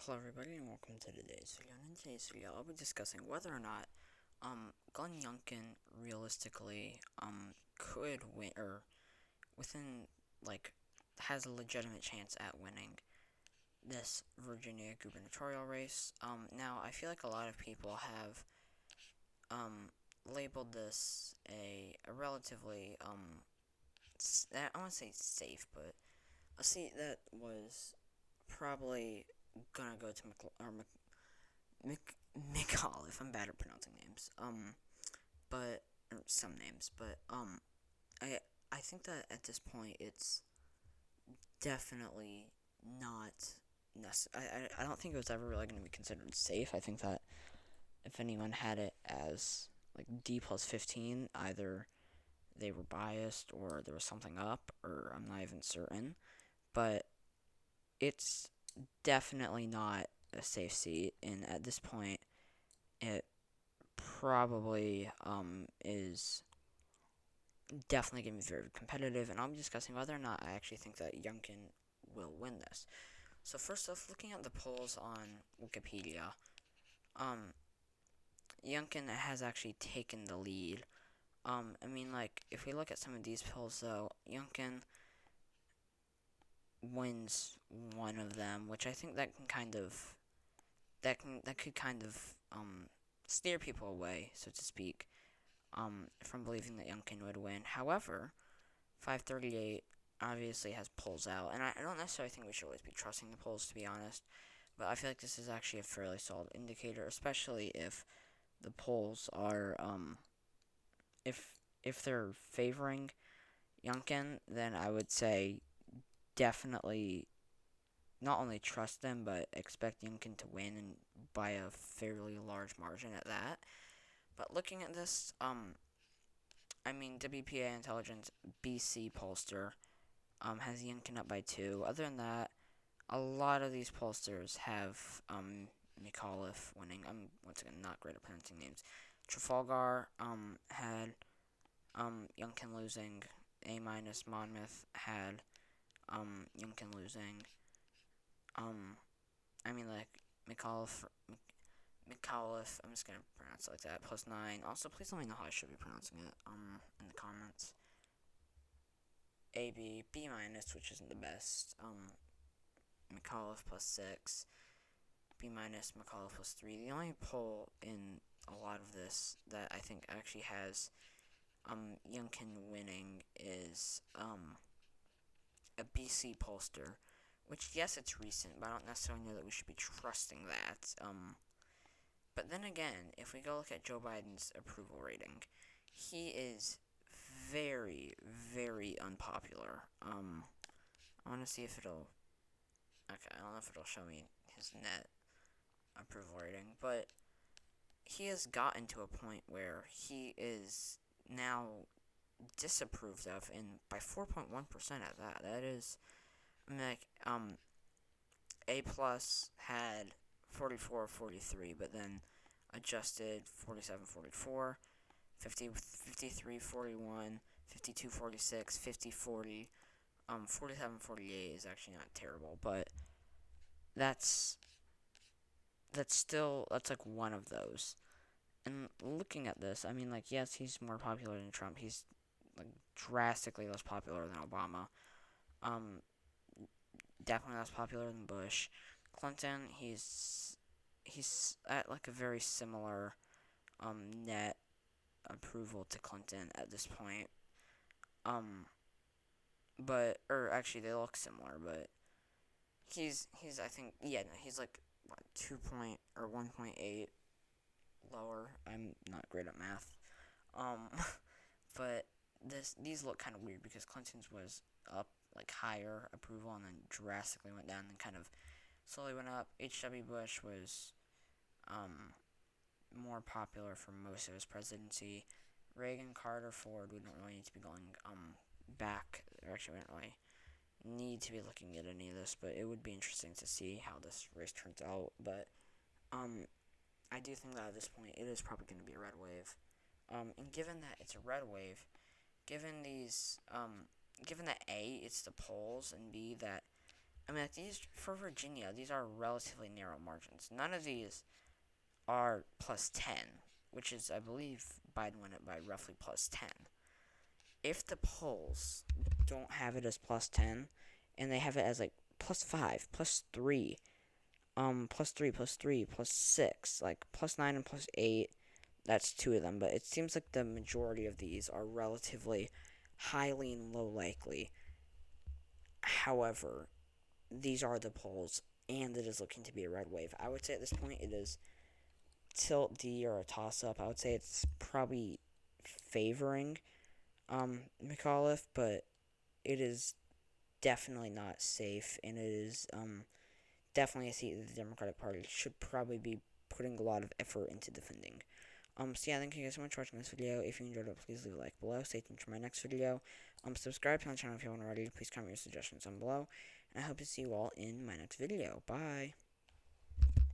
Hello everybody and welcome to today's video. And in today's video I'll be discussing whether or not Glenn Youngkin realistically could win, or within like has a legitimate chance at winning this Virginia Gubernatorial race. Now I feel like a lot of people have labeled this a relatively I want to say safe, but a seat that was probably gonna go to McAuliffe. I'm bad at pronouncing names. But or some names, but I I think that at this point it's definitely not necessary. I don't think it was ever really going to be considered safe. I think that if anyone had it as like D plus 15, either they were biased or there was something up, or I'm not even certain. But it's definitely not a safe seat, and at this point, it probably is definitely going to be very competitive, and I'll be discussing whether or not I actually think that Youngkin will win this. So first off, looking at the polls on Wikipedia, um, Youngkin has actually taken the lead. I mean, like, if we look at some of these polls, though, Youngkin wins one of them, which I think that can kind of that could kind of steer people away, so to speak, from believing that Youngkin would win. However, 538 obviously has polls out, and I don't necessarily think we should always be trusting the polls, to be honest, but I feel like this is actually a fairly solid indicator, especially if the polls are, if they're favoring Youngkin, then I would say definitely not only trust them, but expect Youngkin to win, and by a fairly large margin at that. But looking at this, I mean, WPA Intelligence BC pollster has Youngkin up by 2. Other than that, a lot of these pollsters have McAuliffe winning. I'm once again not great at pronouncing names. Trafalgar had Youngkin losing. A minus Monmouth had Youngkin losing. I mean, like, McAuliffe, I'm just gonna pronounce it like that, plus 9. Also, please let me know how I should be pronouncing it in the comments. AB, B minus, which isn't the best. McAuliffe plus 6. B minus, McAuliffe plus 3. The only poll in a lot of this that I think actually has Youngkin winning is a BC pollster, which, yes, it's recent, but I don't necessarily know that we should be trusting that. But then again, if we go look at Joe Biden's approval rating, he is very, very unpopular. I want to see if it'll. Okay, I don't know if it'll show me his net approval rating, but he has gotten to a point where he is now disapproved of, and by 4.1% at that. That is, I mean, like, A plus had 44-43, but then adjusted 47-44, 53-41, 52-46, 50-40, 47-48 is actually not terrible, but that's like one of those. And looking at this, I mean, like, yes, he's more popular than Trump. He's like drastically less popular than Obama. Definitely less popular than Bush. Clinton, he's at like a very similar net approval to Clinton at this point. But or actually they look similar, but he's I think, yeah, no, he's like what, 1.8 lower. I'm not great at math. Um but these look kind of weird because Clinton's was up like higher approval and then drastically went down and kind of slowly went up. H.W. Bush was more popular for most of his presidency. Reagan, Carter, Ford, we don't really need to be going back. Actually, we don't really need to be looking at any of this, but it would be interesting to see how this race turns out. But I do think that at this point it is probably going to be a red wave. And given that it's a red wave, given that A, it's the polls, and B, that I mean, like these for Virginia, these are relatively narrow margins. None of these are plus 10, which is, I believe, Biden won it by roughly plus 10. If the polls don't have it as plus 10, and they have it as like plus 5, plus 3, plus 3, plus 3, plus 6, like plus 9 and plus 8, that's two of them, but it seems like the majority of these are relatively highly and low likely. However, these are the polls, and it is looking to be a red wave. I would say at this point it is tilt D or a toss up. I would say it's probably favoring McAuliffe, but it is definitely not safe, and it is definitely a seat that the Democratic Party should probably be putting a lot of effort into defending. So yeah, thank you guys so much for watching this video. If you enjoyed it, please leave a like below. Stay tuned for my next video. Subscribe to my channel if you haven't already. Please comment your suggestions down below. And I hope to see you all in my next video. Bye.